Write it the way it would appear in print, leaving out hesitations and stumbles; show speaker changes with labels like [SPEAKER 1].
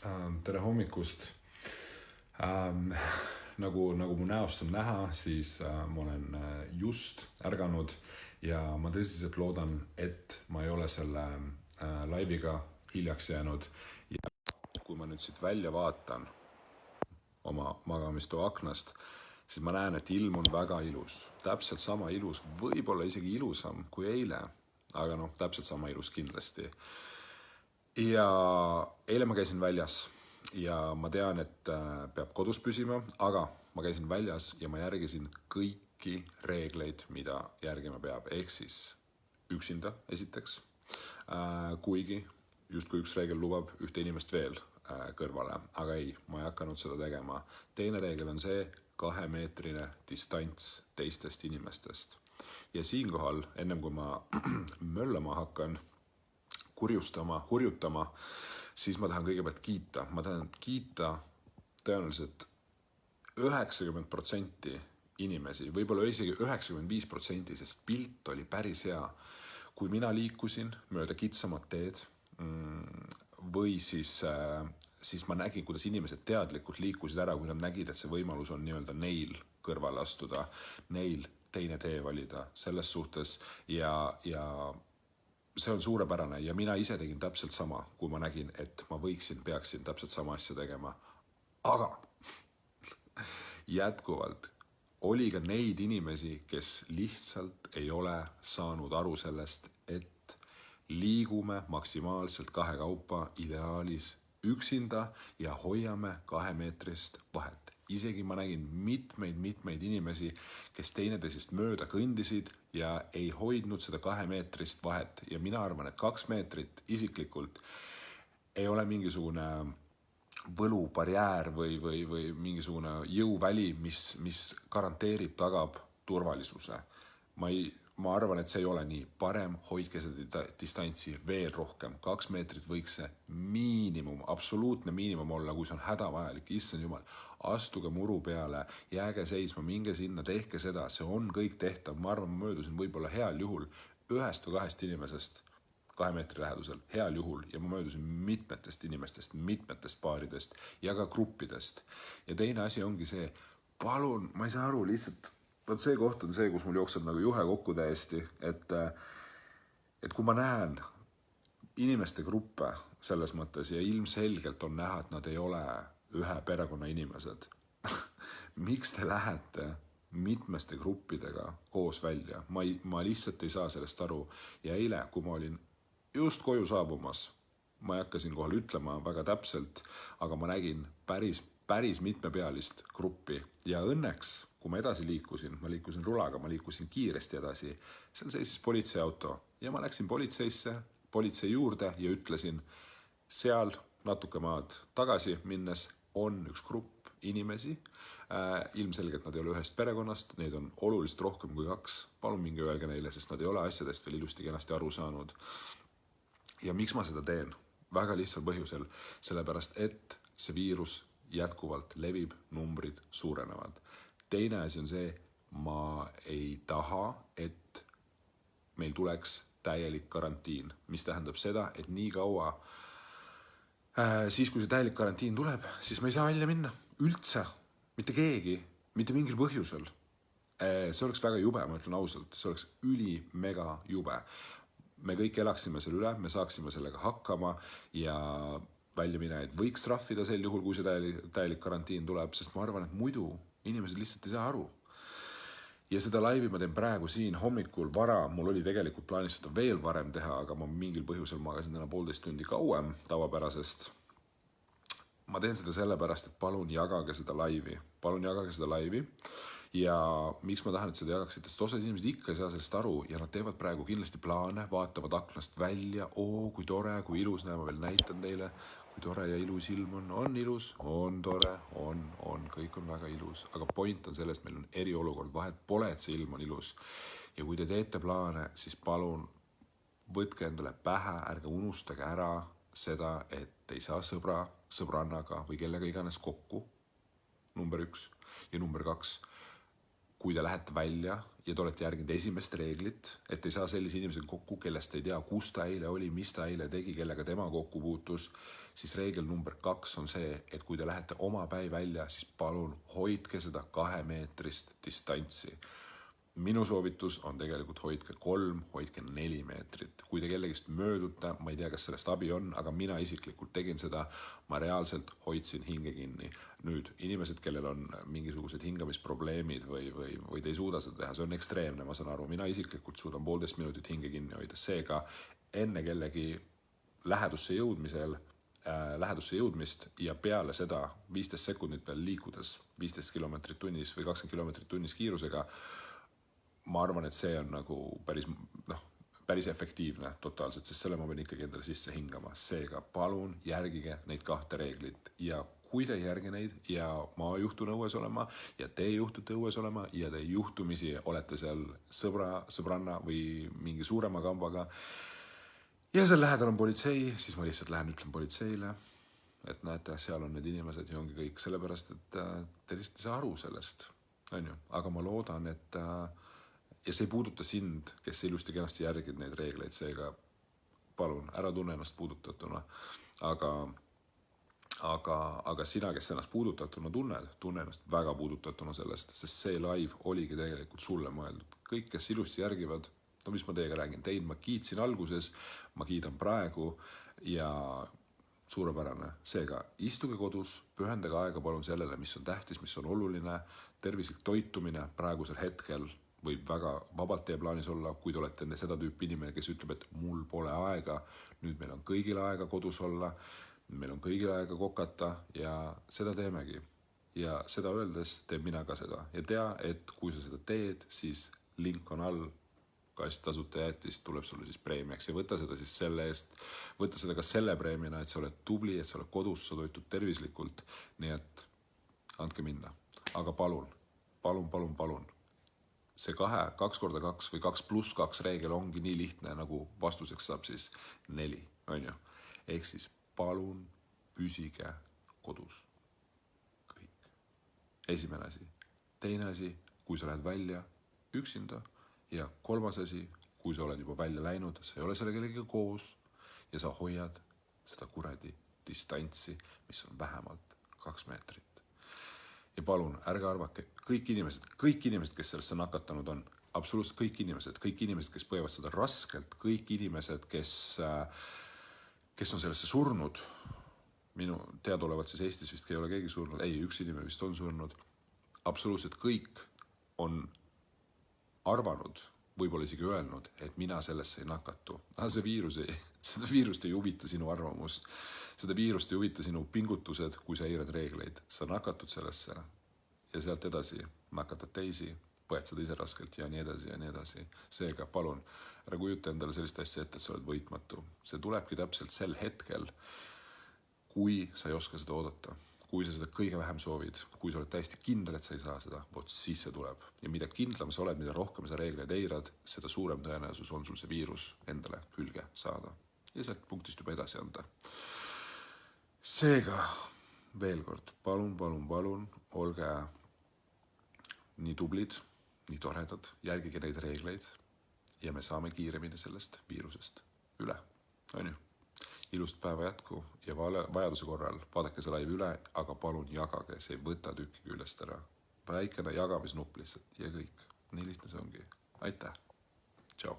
[SPEAKER 1] Tere hommikust. Nagu mu näost on näha, siis ma olen just ärganud ja ma tõsiselt loodan, et ma ei ole selle laiviga hiljaks jäänud. Ja kui ma nüüd siit välja vaatan oma magamistoa aknast, siis ma näen, et ilm on väga ilus. Täpselt sama ilus, võib-olla isegi ilusam kui eile, aga täpselt sama ilus kindlasti. Ja eile ma käisin väljas ja ma tean, et peab kodus püsima, aga ma käisin väljas ja ma järgisin kõiki reegleid, mida järgima peab. Ehk siis üksinda esiteks, kuigi justkui üks reegel lubab ühte inimest veel kõrvale, aga ei, ma ei hakanud seda tegema. Teine reegel on see 2-meetrine distants teistest inimestest. Ja siinkohal, ennem kui ma möllama hakkan, kurjustama, hurjutama, siis ma tahan kõigepealt kiita. Ma tahan kiita tõenäoliselt 90% inimesi, võib-olla isegi 95%, sest pilt oli päris hea. Kui mina liikusin mööda kitsamat teed või siis ma nägin, kuidas inimesed teadlikult liikusid ära, kui nad nägid, et see võimalus on nii-öelda neil kõrvale astuda, neil teine tee valida selles suhtes ja see on suurepärane ja mina ise tegin täpselt sama, kui ma nägin, et ma peaksin täpselt sama asja tegema. Aga jätkuvalt oli ka neid inimesi, kes lihtsalt ei ole saanud aru sellest, et liigume maksimaalselt kahekaupa, ideaalis üksinda ja hoiame 2-meetrist vahet. Isegi ma nägin mitmeid inimesi, kes teineteisest mööda kõndisid ja ei hoidnud seda 2-meetrist vahet. Ja mina arvan, et 2 meetrit isiklikult ei ole mingisugune võlubarjäär või mingisugune jõuväli, mis garanteerib, tagab turvalisuse. Ma arvan, et see ei ole nii. Parem hoidke seda distantsi veel rohkem. 2 meetrit võiks see miinimum, absoluutne miinimum olla, kui see on hädavajalik. Issand jumal, astuge muru peale, jääge seisma, minge sinna, tehke seda. See on kõik tehtav. Ma arvan, ma möödusin võib-olla heal juhul 1 või 2 inimesest 2 meetri lähedusel, heal juhul. Ja ma möödusin mitmetest inimestest, mitmetest paaridest ja ka gruppidest. Ja teine asi ongi see, palun, ma ei saa aru, lihtsalt see koht on see, kus mul jookseb nagu juhe kokku täiesti, et kui ma näen inimeste gruppe selles mõttes ja ilmselgelt on näha, et nad ei ole ühe perekonna inimesed. Miks te lähete mitmeste gruppidega koos välja? Ma lihtsalt ei saa sellest aru. Ja eile, kui ma olin just koju saabumas, ma ei hakka siin kohal ütlema väga täpselt, aga ma nägin päris mitmepealist gruppi ja õnneks, kui ma edasi liikusin, ma liikusin rulaga, ma liikusin kiiresti edasi, seal seisis politseiauto ja ma läksin politsei juurde ja ütlesin, seal natuke maad tagasi minnes on üks grupp inimesi, ilmselgelt nad ei ole ühest perekonnast, neid on oluliselt rohkem kui 2, palun minge öelge neile, sest nad ei ole asjadest veel ilusti kenasti aru saanud. Ja miks ma seda teen? Väga lihtsal põhjusel, sellepärast et see viirus jätkuvalt levib, numbrid suurenevad. Teine asi on see, ma ei taha, et meil tuleks täielik karantiin, mis tähendab seda, et nii kaua, siis kui see täielik karantiin tuleb, siis ma ei saa välja minna üldse, mitte keegi, mitte mingil põhjusel. See oleks väga jube, ma ütlen ausalt, see oleks ülimega jube. Me kõik elaksime selle üle, me saaksime sellega hakkama ja väljaminejaid võiks trahvida sel juhul, kui see täielik karantiin tuleb, sest ma arvan, et muidu inimesed lihtsalt ei saa aru. Ja seda laivi ma teen praegu siin hommikul vara, mul oli tegelikult plaanis seda veel varem teha, aga ma mingil põhjusel magasin täna 1,5 tundi kauem tavapärasest. Ma teen seda sellepärast, et palun jagage seda laivi. Ja miks ma tahan, et seda jagaksite, sest osad inimesed ikka ei saa sellest aru ja nad teevad praegu kindlasti plaane, vaatavad aknast välja, kui tore, kui ilus, ma veel näitan teile, kui tore ja ilus ilm on ilus, on tore, on, kõik on väga ilus, aga point on selles, meil on eriolukord, vahet pole, et see ilm on ilus. Ja kui te teete plaane, siis palun võtke endale pähe, ärge unustage ära seda, et ei saa sõbrannaga või kellega iganes kokku, number 1 ja number 2. kui te lähete välja ja te olete järginud esimest reeglit, et ei saa sellise inimesega kokku, kellest ei tea, kus ta eile oli, mis ta eile tegi, kellega tema kokku puutus, siis reegel number 2 on see, et kui te lähete omapäi välja, siis palun hoidke seda 2-meetrist distantsi. Minu soovitus on tegelikult hoidke 3, hoidke 4 meetrit. Kui te kellegist möödute, ma ei tea, kas sellest abi on, aga mina isiklikult tegin seda, ma reaalselt hoidsin hinge kinni. Nüüd, inimesed, kellel on mingisugused hingamisprobleemid või te ei suuda seda teha, see on ekstreemne, ma saan aru. Mina isiklikult suudan 1,5 minutit hinge kinni hoida. Seega enne kellegi lähedusse jõudmist ja peale seda 15 sekundit veel liikudes 15 kilomeetrit tunnis või 20 kilomeetrit tunnis kiirusega, ma arvan, et see on nagu päris efektiivne totaalselt, sest selle ma pean ikkagi endale sisse hingama. Seega palun järgige neid 2 reeglit ja kui te ei järgi neid ja ma juhtun õues olema ja te juhtute õues olema ja te juhtumisi olete seal sõbranna või mingi suurema kambaga ja seal lähedal on politsei, siis ma lihtsalt lähen ütlen politseile, et näete, seal on need inimesed ja ongi kõik sellepärast, et te lihtsalt ei saa aru sellest, on ju. Aga ma loodan, et ja see ei puuduta sind, kes ilusti kenasti järgid neid reegleid, seega palun, ära tunne ennast puudutatuna. Aga sina, kes ennast puudutatuna tunne ennast väga puudutatuna sellest, sest see live oligi tegelikult sulle mõeldud. Kõik, kes ilusti järgivad, no mis ma teiega räägin, teid ma kiitsin alguses, ma kiidan praegu ja suurepärane. Seega istuge kodus, pühendage aega palun sellele, mis on tähtis, mis on oluline, tervislik toitumine praegusel hetkel võib väga vabalt teie plaanis olla, kui te olete seda tüüpi inimene, kes ütleb, et mul pole aega, nüüd meil on kõigil aega kodus olla, meil on kõigil aega kokata ja seda teemegi. Ja seda öeldes teen mina ka seda. Ja tea, et kui sa seda teed, siis link on all, kast tasuta jäätist tuleb sulle siis preemiaks ja võta seda siis selle eest, võta seda ka selle preemiana, et sa oled tubli, et sa oled kodus, sa toitud tervislikult, nii et andke minna. Aga palun, see 2x2 või 2+2 reegel ongi nii lihtne, nagu vastuseks saab siis 4, on ju. Ehk siis palun püsige kodus. Kõik. Esimene asi. Teine asi, kui sa lähed välja üksinda ja 3. asi, kui sa oled juba välja läinud, sa ei ole selle kellegagi koos ja sa hoiad seda kuradi distantsi, mis on vähemalt 2 meetrit. Ja palun, ärge arvake, kõik inimesed, kes sellesse nakatanud on, absoluutselt kõik inimesed, kes põevad seda raskelt, kõik inimesed, kes on sellesse surnud, minu teadaolevalt siis Eestis vist ei ole keegi surnud, ei, üks inimene vist on surnud, absoluutselt kõik on arvanud, võib-olla isegi öelnud, et mina sellesse ei nakatu. Seda viirust ei huvita sinu arvamus. Seda viirust ei huvita sinu pingutused, kui sa eirad reegleid. Sa nakatud sellesse ja sealt edasi nakatad teisi, põed seda ise raskelt ja nii edasi ja nii edasi. Seega, palun, ära kujuta endale sellist asja ette, et sa oled võitmatu. See tulebki täpselt sel hetkel, kui sa ei oska seda oodata. Kui sa seda kõige vähem soovid, kui sa oled täiesti kindel, et sa ei saa seda, siis see tuleb. Ja mida kindlam sa oled, mida rohkem sa reegleid eirad, seda suurem tõenäosus on sul see viirus endale külge saada. Ja sealt punktist juba edasi anda. Seega, veel kord, palun, olge nii tublid, nii toredad, järgige neid reegleid ja me saame kiiremini sellest viirusest üle. On ju? Ilust päeva jätku ja vajaduse korral vaadake see live üle, aga palun jagage, see ei võta tükki küljest ära. Väikene jagamisnupp lihtsalt ja kõik. Nii lihtne see ongi. Aitäh. Tšau.